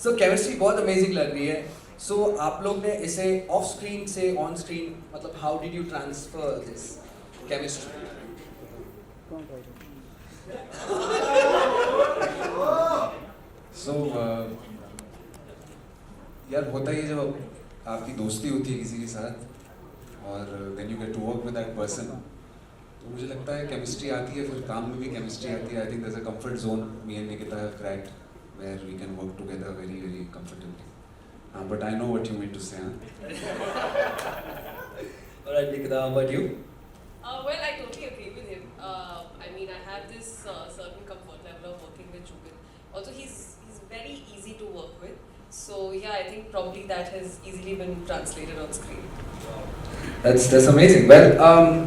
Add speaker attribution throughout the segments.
Speaker 1: सो chemistry बहुत amazing लग रही है. सो आप लोग ने इसे ऑफ स्क्रीन से ऑन स्क्रीन, मतलब how did you transfer this chemistry?
Speaker 2: So यार होता ही है जब आपकी दोस्ती होती है किसी के साथ और then you get to work with that person, तो मुझे लगता है केमिस्ट्री आती है, फिर काम में भी केमिस्ट्री आती है. I think there is a comfort zone me and Nikita have cracked where we can work together very very comfortably. But I know what you mean to say.
Speaker 1: Alright, Nikita, how about you?
Speaker 3: Well, I totally agree with him. I mean, I have this certain comfort level of working with Jubin. Also, he's very easy to work with. So yeah, I think probably that has easily been translated on screen.
Speaker 1: That's amazing. Well,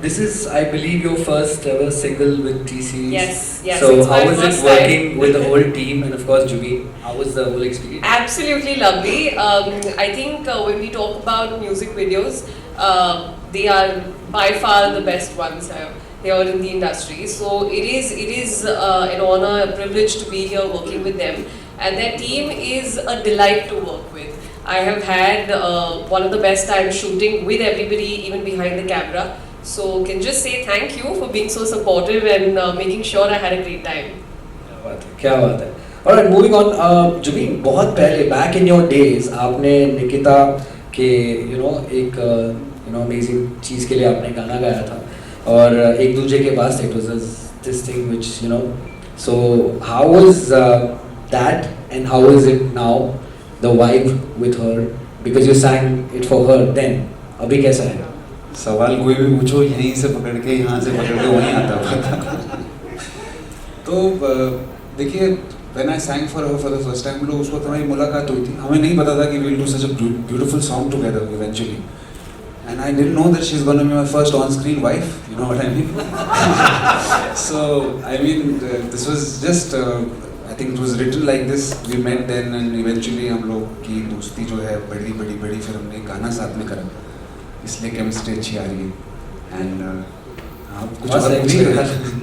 Speaker 1: this is, I believe, your first ever single with T-Series.
Speaker 3: Yes,
Speaker 1: So
Speaker 3: it's
Speaker 1: how
Speaker 3: my
Speaker 1: was it
Speaker 3: first
Speaker 1: working
Speaker 3: time.
Speaker 1: with the whole team and of course Jubin? How was the whole experience?
Speaker 3: Absolutely lovely. I think when we talk about music videos, they are by far the best ones here in the industry. So it is an honor, a privilege to be here working with them, and their team is a delight to work with. I have had one of the best times shooting with everybody, even behind the camera. So can just say thank you for being so supportive and making sure I had a great time.
Speaker 1: क्या बात है. Alright, moving on. Jubin, बहुत पहले back in your days आपने निकिता के एक amazing चीज़ के लिए आपने गाना गाया था और एक दूसरे के पास it was this thing which so how was that and how is it now, the vibe with her, because you sang it for her then, अभी कैसा है?
Speaker 2: सवाल कोई भी पूछो यहीं से पकड़ के यहाँ से पकड़ के वहीं आता. तो देखिए, when I sang for her for the first time, हम लोग उसको हमारी मुलाकात हुई थी. हमें नहीं पता था कि we'll do such a beautiful song together eventually. And I didn't know that she's going to be my first on-screen wife. You know what I mean? So I mean, this was just. I think it was written like this. We met then, and eventually हम लोग की दोस्ती जो है बड़ी फिर हमने गाना साथ में करा. इसलिए केमिस्ट्री अच्छी आ रही है. And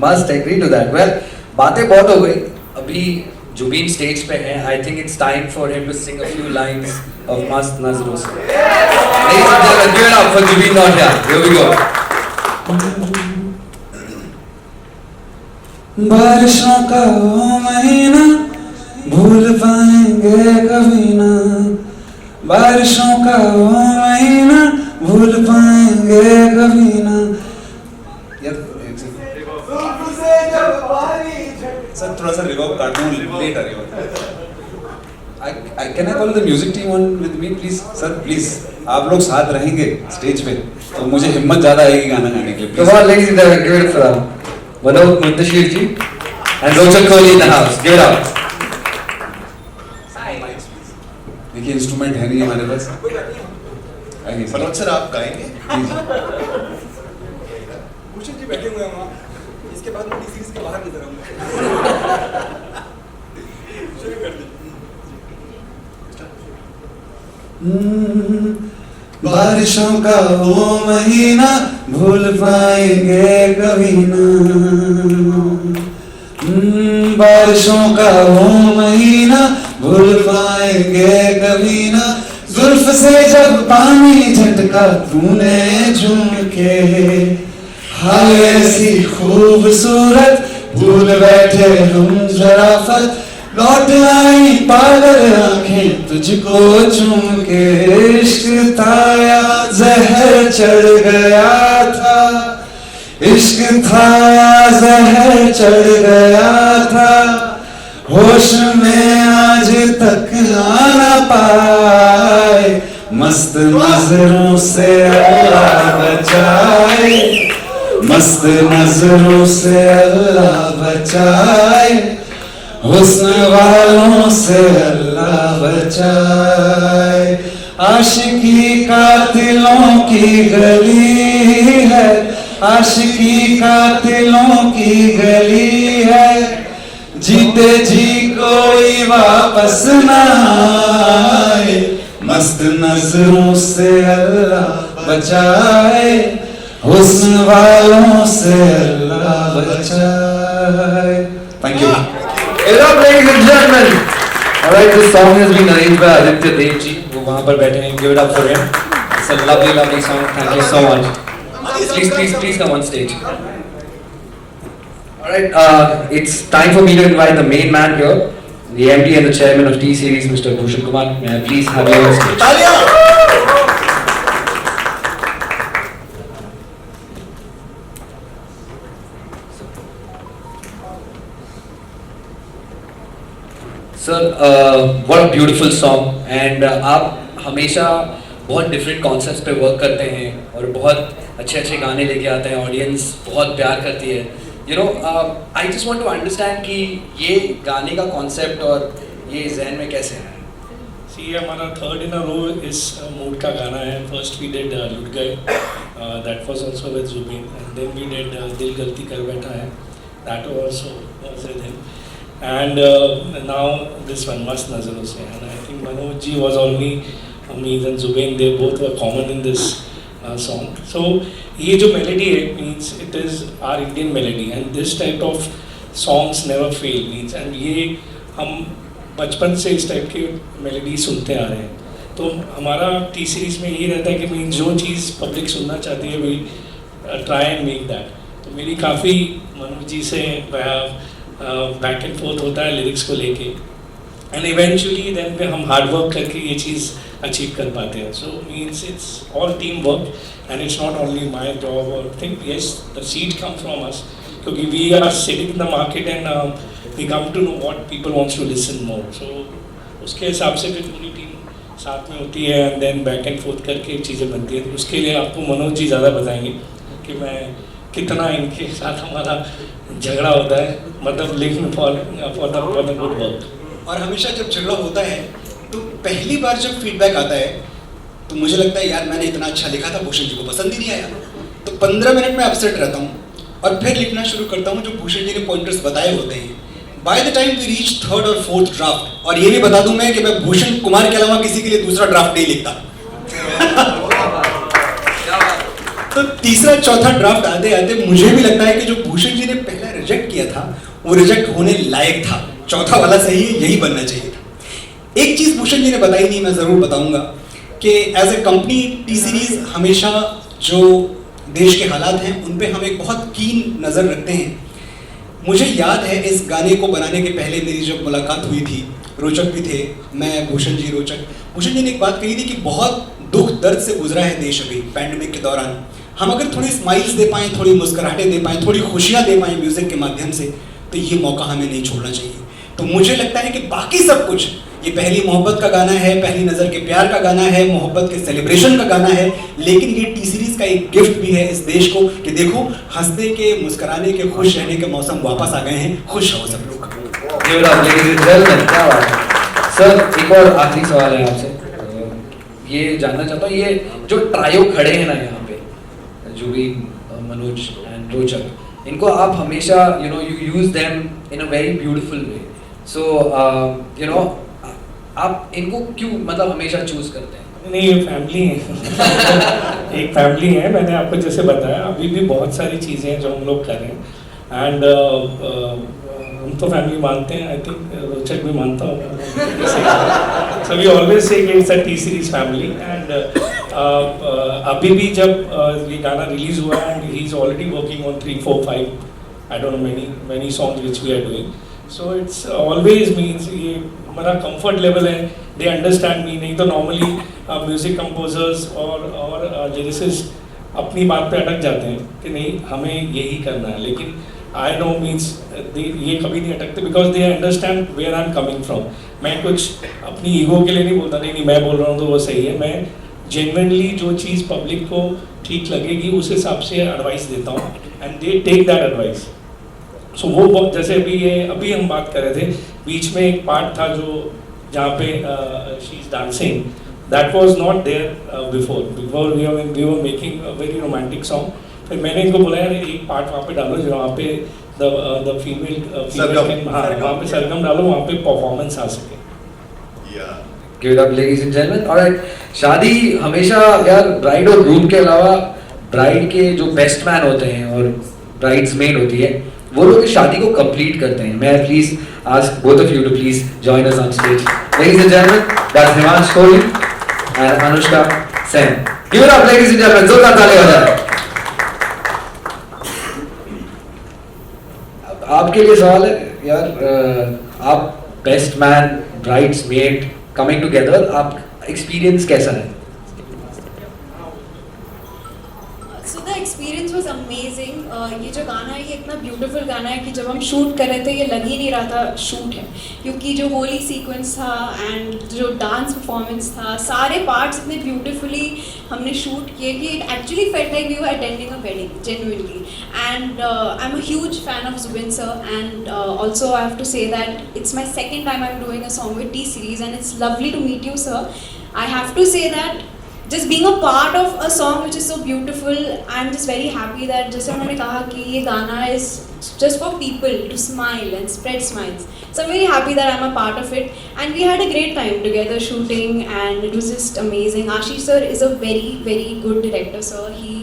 Speaker 1: must agree to that. Well, बातें बहुत हो गई. अभी जुबीन स्टेज पे है. I think it's time for him to sing a few lines of मस्त नज़रों से. Ladies and gentlemen, give it up for Jubin Nautiyal. Here we go.
Speaker 2: बारिशों का वो महीना भूल पाएंगे कभी ना. बारिशों का वो महीना भूल पाएंगे कभी ना. सर थोड़ा सा रिवर्ब काट दूं, लेट आ रही है. Can I call the music team on with me please? Sir please, आप लोग साथ रहेंगे स्टेज पे तो मुझे हिम्मत ज़्यादा आएगी गाना गाने के लिए.
Speaker 1: Come on, ladies and gentlemen, give it up for them. Manoj Muntashir ji and Rochak Kohli in the house. Give it up.
Speaker 2: देखिए इंस्ट्रूमेंट है नहीं हमारे पास.
Speaker 4: मनोज सर आप गाएंगे?
Speaker 5: कुछ जी बैठे हुए हैं वहाँ. इसके बाद मैं सीरीज के बाहर नजर आऊंगा. शुरू कर दे.
Speaker 2: बारिशों का वो महीना भूल पाएंगे कभी ना. बारिशों का वो महीना भूल पाएंगे कभी ना. जुल्फ से जब पानी झटका तूने झूम के, हाय ऐसी खूबसूरत भूल बैठे हम शराफत. लौट आई पागल आंखें तुझको चूम के. इश्क था या जहर चढ़ गया था, इश्क था या जहर चढ़ गया था. होश में आज तक आना पाए, मस्त नजरों से अल्लाह बचाए. मस्त नजरों से अल्लाह बचाए. हुस्न वालों से अल्लाह बचाए. आशिकी कातिलों की गली है, आशिकी कातिलों की गली है. जीते जी कोई वापस ना आए. मस्त नजरों से अल्लाह बचाए. हुस्न वालों से अल्लाह बचाए. Thank you.
Speaker 1: Get up, ladies and gentlemen. Alright, this song has been arranged by Aditya Dev ji. वो वहाँ पर बैठे हैं. Give it up for him. It's a lovely, lovely song. Thank you so much. Please come on stage. Alright, it's time for me to invite the main man here, the MD and the chairman of T-Series, Mr. Bhushan Kumar. May I please have you on stage? Sir, what a beautiful song and आप हमेशा बहुत different concepts पे work करते हैं और बहुत अच्छे गाने लेके आते हैं, audience बहुत प्यार करती है. You know, I just want to understand कि ये गाने का concept और ये ज़हन में कैसे आया?
Speaker 6: See, हमारा third in a row इस mood का गाना है. First we did Lut Gaye, that was also with Zubeen, and then we did Dil Galti Kar Baitha Hai, that also was with him. And now this one Mast Nazaron Se, and I think Manoj ji was only me and Zubeen, they both were common in this song. So ये जो melody है means it is our Indian melody, and this type of songs never fail means, and ये हम बचपन से इस type के melody सुनते आ रहे हैं. तो हमारा टी सीरीज में यही रहता है कि मीन जो चीज़ पब्लिक सुनना चाहती है we try and make that. तो मेरी काफ़ी मनोज जी से बैक एंड फोर्थ होता है लिरिक्स को लेके, एंड इवेंचुअली देन पे हम हार्ड वर्क करके ये चीज़ अचीव कर पाते हैं. So means it's all team work and it's not only my job और think yes the seed come from us, क्योंकि we are sitting in the market and we come to know what people wants to listen more. So उसके हिसाब से फिर पूरी team साथ में होती है and then back and forth करके चीज़ें बनती है. तो उसके लिए आपको मनोज जी ज़्यादा बताएंगे कि मैं कितना इनके साथ हमारा झगड़ा होता है, मतलब लिखने फॉर द गुड वर्क.
Speaker 5: और हमेशा जब झगड़ा होता है तो पहली बार जब फीडबैक आता है तो मुझे लगता है यार मैंने इतना अच्छा लिखा था, भूषण जी को पसंद ही नहीं आया. तो 15 मिनट में अपसेट रहता हूँ और फिर लिखना शुरू करता हूँ जो भूषण जी ने पॉइंटर्स बताए होते हैं. By the time we reach third और फोर्थ ड्राफ्ट, और ये भी बता दूं मैं कि मैं भूषण कुमार के अलावा किसी के लिए दूसरा ड्राफ्ट नहीं लिखता. तो तीसरा चौथा ड्राफ्ट आते आते मुझे भी लगता है कि जो भूषण जी ने पहला रिजेक्ट किया था वो रिजेक्ट होने लायक था. चौथा वाला सही है, यही बनना चाहिए था. एक चीज भूषण जी ने बताई नहीं, मैं जरूर बताऊंगा कि as a company T Series हमेशा जो देश के हालात हैं उन पे हम एक बहुत कीन नजर रखते हैं. मुझे याद है इस गाने को बनाने के पहले मेरी जब मुलाकात हुई थी, रोचक भी थे, मैं भूषण जी रोचक. भूषण जी ने एक बात कही थी कि बहुत दुख दर्द से गुजरा है देश अभी पैंडेमिक के दौरान. हम अगर थोड़ी स्माइल्स दे पाएँ, थोड़ी मुस्कुराहटें दे पाएँ, थोड़ी खुशियाँ दे पाएँ म्यूज़िक के माध्यम से, तो ये मौका हमें नहीं छोड़ना चाहिए. तो मुझे लगता है कि बाकी सब कुछ, ये पहली मोहब्बत का गाना है, पहली नज़र के प्यार का गाना है, मोहब्बत के सेलिब्रेशन का गाना है, लेकिन ये टी सीरीज का एक गिफ्ट भी है इस देश को कि देखो हंसने के, मुस्कुराने के, खुश रहने के मौसम वापस आ गए हैं. खुश रहो सब लोग.
Speaker 1: सर एक और आखिरी सवाल है आपसे, ये जानना चाहता हूँ, ये जो ट्रायो खड़े हैं ना यहाँ पे, जुबीन, मनोज एंड रोचक, इनको आप हमेशा you use them in a very beautiful way. So आप इनको क्यों मतलब हमेशा चूज करते हैं?
Speaker 6: नहीं, ये फैमिली है. एक फैमिली है. मैंने आपको जैसे बताया अभी भी बहुत सारी चीज़ें हैं जो हम लोग कर रहे हैं एंड हम तो फैमिली मानते हैं. आई थिंक रोचक भी मानता हूँ. So we always say it's a T Series family. And अभी भी जब ये गाना रिलीज हुआ and he is already working on 3, 4, 5 I don't know many songs which we are doing. So it's always means ये हमारा comfort level है. They understand me. नहीं तो normally म्यूज़िक कंपोजर्स और लिरिसिस्ट अपनी बात पे अटक जाते हैं कि नहीं हमें यही करना है, लेकिन आई नो मीन्स ये कभी नहीं अटकते because they understand where I am coming from. मैं कुछ अपनी ईगो के लिए नहीं बोलता, नहीं मैं बोल रहा हूँ तो वो सही है. मैं जेन्युइनली जो चीज़ पब्लिक को ठीक लगेगी उस हिसाब से एडवाइस देता हूँ and they take that advice. So वो बहुत जैसे अभी हम बात कर रहे थे, बीच में एक पार्ट था जो जहाँ पे she is dancing, that was not there before we were making a very romantic song. फिर मैंने इनको बोला यार एक पार्ट वहाँ पे डालो जो वहाँ पे द फीमेल हाँ वहाँ पे सरगम डालो, वहाँ पे परफॉर्मेंस आ सके.
Speaker 1: Give it up, ladies and gentlemen. Alright, शादी हमेशा यार ब्राइड और ग्रूम के अलावा ब्राइड के जो बेस्ट मैन होते हैं और ब्राइड्स मेड होती है वो लोग इस शादी को कंप्लीट करते हैं. May I please ask both of you to please join us on stage. Ladies and gentlemen, that's Himansh Kohli and Anushka Sen. Give it up, ladies and gentlemen. जोरदार ताली हो जाए. आपके लिए सवाल है यार, आप best man, bridesmaid coming together, आप एक्सपीरियंस कैसा है?
Speaker 7: So the experience was amazing. ये जो गाना है ये इतना ब्यूटीफुल गाना है कि जब हम शूट कर रहे थे ये लग ही नहीं रहा था शूट है, क्योंकि जो होली सीक्वेंस था एंड जो डांस परफॉर्मेंस था, सारे पार्ट्स इतने ब्यूटीफुली हमने शूट किए कि it actually felt like we were attending a wedding genuinely. And I am a huge fan of Jubin sir and also I have to say that it's my second time I am doing a song with T Series and it's lovely to meet you sir. I have to say that just being a part of a song which is so beautiful, I'm just very happy that जैसे उन्होंने कहा कि ये गाना is just for people to smile and spread smiles. So I'm very happy that I'm a part of it and we had a great time together shooting and it was just amazing. Ashish sir is a very very good director sir. He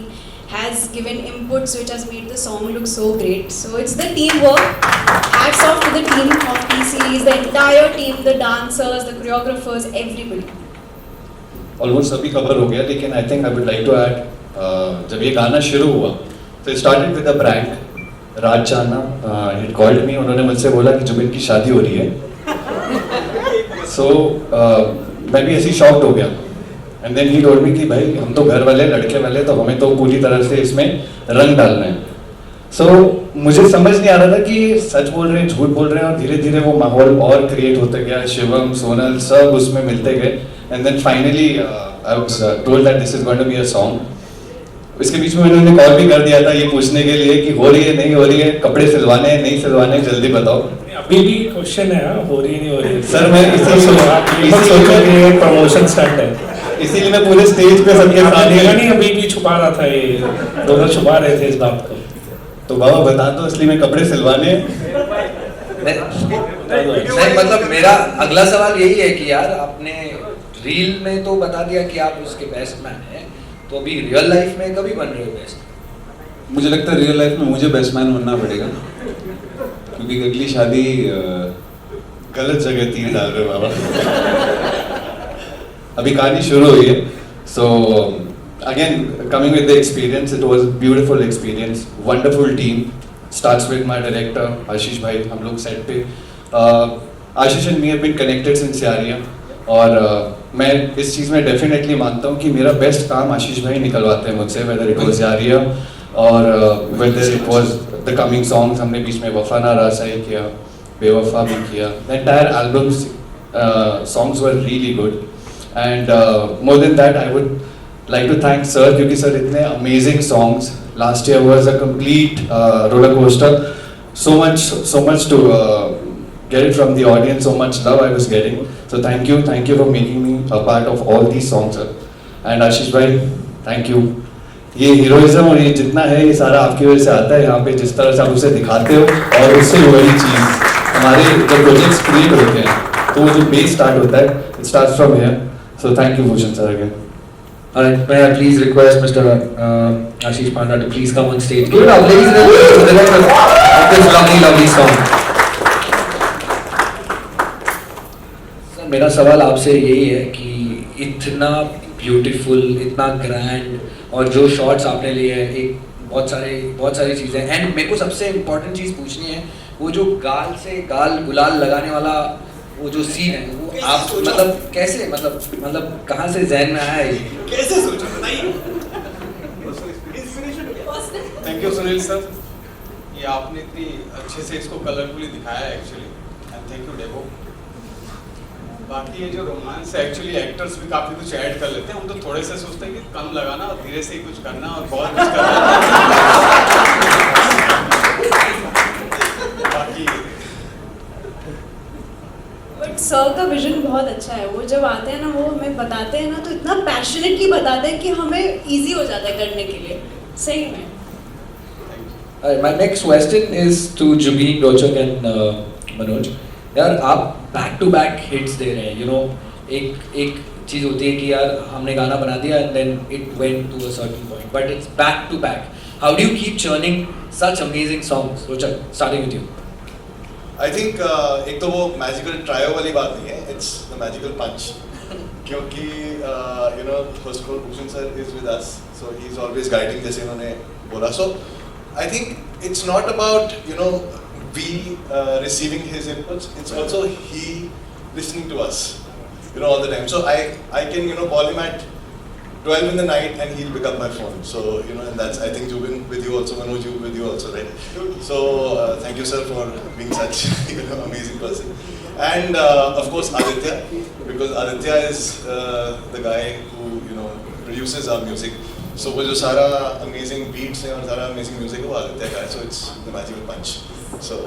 Speaker 7: has given inputs which has made the song look so great. So it's the teamwork. Hats off to the team of T-Series, the entire team, the dancers, the choreographers, everybody.
Speaker 4: Almost सभी cover हो गया, लेकिन I think I would like to add, जब ये गाना शुरू हुआ तो it started with a prank. Raj चाना इट कॉल्ड मी, उन्होंने मुझसे बोला कि जुबिन की शादी हो रही है. सो मैं भी ऐसे ही शॉक्ड हो गया and then he told me कि भाई हम तो घर वाले लड़के वाले, तो हमें तो पूरी तरह से इसमें रंग डालना है. सो मुझे समझ नहीं आ रहा था कि सच बोल रहे हैं झूठ बोल रहे हैं, और धीरे धीरे वो माहौल और क्रिएट होता गया. शिवम, सोनल सब उसमें मिलते गए and then finally I was told that this is going to be a song. इसके बीच में उन्होंने कॉल भी कर दिया था ये पूछने के लिए कि हो रही है नहीं हो रही है, कपड़े सिलवाने हैं नहीं सिलवाने, जल्दी बताओ.
Speaker 6: अभी भी क्वेश्चन है, हो रही नहीं हो रही है.
Speaker 4: सर मैं इसीलिए
Speaker 6: प्रमोशन स्टार्ट है,
Speaker 4: इसीलिए मैं पूरे स्टेज पे सबके सामने
Speaker 6: नहीं अभी भी छुपा रहा था, ये दोनों छुपा रहे थे इस बात को.
Speaker 4: तो बाबा बता दो असली में कपड़े सिलवाने हैं.
Speaker 1: नहीं मतलब मेरा अगला सवाल यही है कि यार आपने रील में तो बता दिया कि आप उसके बेस्ट मैन हैं, तो अभी रियल लाइफ में कभी बन रहे हो बेस्ट?
Speaker 2: मुझे लगता है रियल लाइफ में मुझे बेस्ट मैन बनना पड़ेगा, क्योंकि अगली शादी
Speaker 4: गलत जगह तीर डाल रहे हो बाबा. अभी कहानी शुरू हुई है. So again coming with the experience, it was beautiful experience, wonderful team. Starts with my director Ashish भाई. हम लोग सेट पे Ashish and me have been connected since Yaariyan, और मैं इस चीज़ में डेफिनेटली मानता हूँ कि मेरा बेस्ट काम आशीष भाई निकलवाते हैं मुझसे, वेदर इट वाज यारिया और whether it was the coming songs. हमने बीच में वफा ना रासा ही किया, बेवफा भी किया. The entire album songs were really good and more than that I would like to thank sir, क्योंकि सर इतने amazing songs. Last year was a complete roller coaster. So much to get it from the audience, so much love I was getting. So thank you for making me a part of all these songs sir. And Ashish भाई thank you. ये heroism और ये जितना है ये सारा आपकी वजह से आता है. यहाँ पे जिस तरह से आप उसे दिखाते हो, और उससे बड़ी चीज़ हमारे जब प्रोजेक्ट्स क्रिएट होते हैं तो वो जो बेस स्टार्ट होता है, it starts from here. So thank you Bhushan sir again.
Speaker 1: Alright, may I please request Mr. Ashish Panda to please come on stage. Give it up, ladies and gentlemen, to the director of this lovely song. मेरा सवाल आपसे यही है कि इतना beautiful, इतना grand, और जो शॉट्स आपने लिए हैं, एक बहुत सारी चीज़ें, एंड मेरे को सबसे इम्पोर्टेंट चीज़ पूछनी है, वो जो गाल से गाल गुलाल लगाने वाला वो जो सीन है, वो आप मतलब कैसे मतलब कहाँ से ज़हन में आया ये?
Speaker 5: कैसे सोचा बताइए.
Speaker 8: थैंक यू सुनील सर, ये आपने इतनी अच्छे से इसको कलरफुली दिखाया है actually, and thank you Daewoo. बाकी ये जो रोमांस है एक्चुअली एक्टर्स भी काफ़ी कुछ ऐड कर लेते हैं. हम तो थोड़े से सोचते हैं कि कम लगाना और धीरे से ही कुछ करना और बहुत कुछ करना. बाकी
Speaker 7: बट सर का विजन बहुत अच्छा है. वो जब आते हैं ना, वो हमें बताते हैं ना, तो इतना पैशनेटली बताते हैं कि हमें इजी हो जाता है करने के लिए, सही में.
Speaker 1: My next question is to Jubin, Rochak and Manoj. यार आप बैक टू बैक हिट्स दे रहे हैं, यू नो. एक चीज़ होती है कि यार हमने गाना बना दिया and then it went to a certain point, but it's back to back. How do you keep churning such amazing songs? Rochak, starting with you.
Speaker 4: I think एक तो वो मैजिकल ट्रायो वाली बात नहीं है, इट्स द मैजिकल पंच. क्योंकि you know first of all Bhushan sir is with us, so he is always guiding, जैसे उन्होंने बोला. So I think it's not about you know we receiving his inputs, it's also he listening to us you know all the time. So I can you know call him at 12 in the night and he'll pick up my phone. So you know, and that's, I think Jubin with you also, Manoj you with you also, right? So thank you sir for being such you know amazing person. And of course Aditya, because Aditya is the guy who you know produces our music. So वो जो सारा amazing beats है और सारा amazing music है वो आदित्य का है. So it's the magical punch. So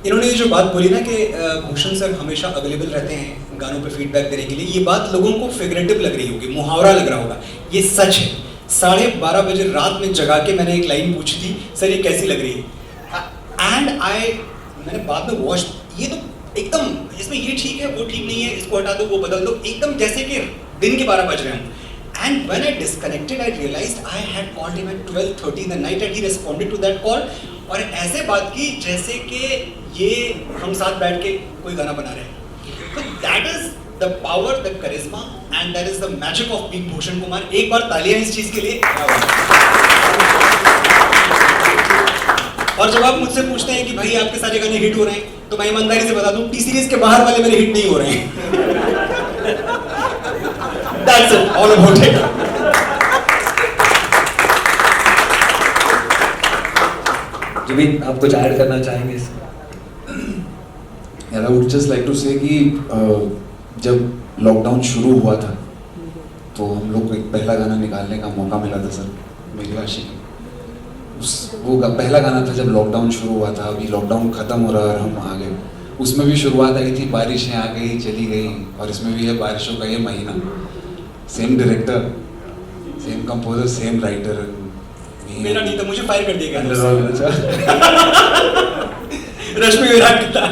Speaker 5: इन्होंने ये जो बात बोली ना कि भूषण सर हमेशा अवेलेबल रहते हैं गानों पे फीडबैक देने के लिए, ये बात लोगों को फिगरेटिव लग रही होगी, मुहावरा लग रहा होगा. ये सच है. 12:30 बजे रात में जगा के मैंने एक लाइन पूछी थी, सर ये कैसी लग रही है, एंड मैंने बाद में वॉच, ये तो एकदम इसमें ये ठीक है वो ठीक नहीं है, इसको हटा दो वो बदल दो, एकदम जैसे कि दिन के 12 बज रहे हैं. And when I disconnected, I realized I had called him at 12:30 in the night and he responded to that call. और ऐसे बात की जैसे कि ये हम साथ बैठ के कोई गाना बना रहे हैं. तो that is the power, the charisma and that is the magic of being Bhushan Kumar. एक बार तालियां इस चीज के लिए. और जब आप मुझसे पूछते हैं कि भाई आपके सारे गाने हिट हो रहे हैं, तो मैं ईमानदारी से बता दूं टी सीरीज के बाहर वाले मेरे हिट नहीं हो रहे हैं. That's it, all about it.
Speaker 1: Zubin, आप कुछ ऐड करना चाहेंगे इसमें?
Speaker 2: यार, I would just like to say कि जब लॉकडाउन शुरू हुआ था तो हम लोग को एक पहला गाना निकालने का मौका मिला था सर, मेरी आशिकी. वो पहला गाना था जब लॉकडाउन शुरू हुआ था. अभी लॉकडाउन खत्म हो रहा है और हम आ गए. उसमें भी शुरुआत आई थी, बारिशें आ गई चली गई, और इसमें भी है बारिशों का ये महीना. Same director, same composer, same writer.
Speaker 5: मेरा नहीं था, मुझे फायर कर दिया रश्मि विराट था.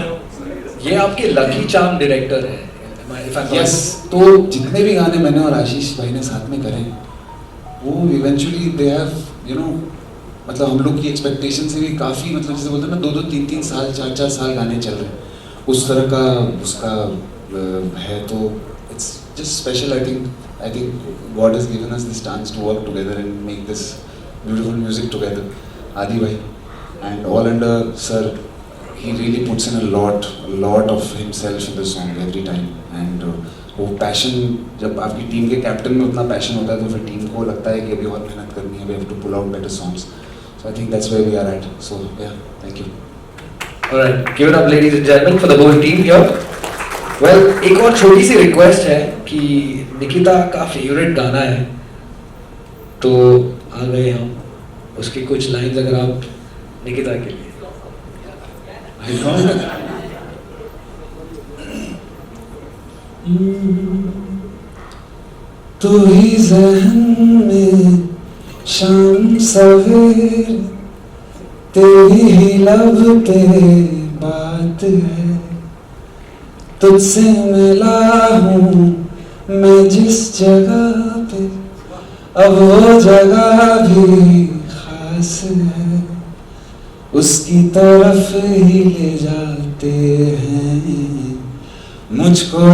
Speaker 1: ये आपके लकी चार्म डायरेक्टर है.
Speaker 2: यस, तो जितने भी गाने मैंने और आशीष भाई ने साथ में करे वो eventually they have you know, मतलब हम लोग की एक्सपेक्टेशन से भी काफ़ी, मतलब जैसे बोलते हैं ना 2-2, 3-3 साल, 4-4 साल गाने चल रहे हैं, उस तरह का उसका है. तो it's just special. I think God has given us this chance to work together and make this beautiful music together. Adi bhai, and all under sir, he really puts in a lot of himself in the song every time. And वो passion, जब आपकी team के captain में उतना passion होता है तो फिर टीम को लगता है कि अभी और मेहनत करनी है, we have to pull out better songs. So I think that's where we are at. So yeah, thank you.
Speaker 1: Alright, give it up ladies and gentlemen for the whole team here. Well, एक और छोटी सी request है कि निकिता का favourite गाना है, तो आ गए हम. उसकी कुछ लाइंस अगर आप निकिता के लिए.
Speaker 2: तू ही ज़हन में शाम सवेर, तेरी ही लब पे बात है. तुझसे मिला हूँ मैं जिस जगह पे, अब वो जगह भी खास है. उसकी तरफ ही ले जाते हैं मुझको.